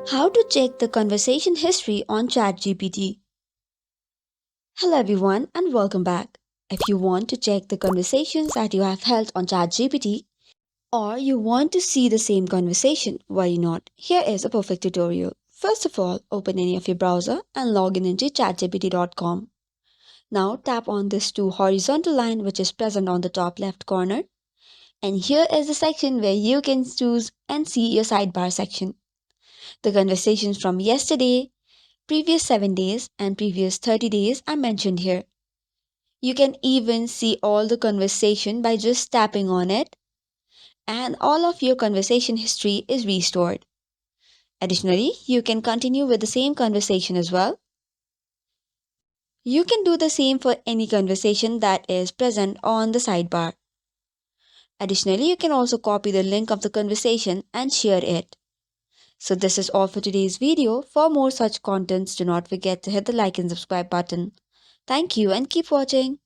How to check the conversation history on ChatGPT. Hello everyone and welcome back. If you want to check the conversations that you have held on ChatGPT or you want to see the same conversation, worry not. Here is a perfect tutorial. First of all, open any of your browser and log in into chatgpt.com. Now tap on this two horizontal line which is present on the top left corner, and here is the section where you can choose and see your sidebar section. The conversations from yesterday, previous 7 days, and previous 30 days are mentioned here. You can even see all the conversation by just tapping on it, and all of your conversation history is restored. Additionally, you can continue with the same conversation as well. You can do the same for any conversation that is present on the sidebar. Additionally, you can also copy the link of the conversation and share it. So this is all for today's video. For more such contents, do not forget to hit the like and subscribe button. Thank you and keep watching.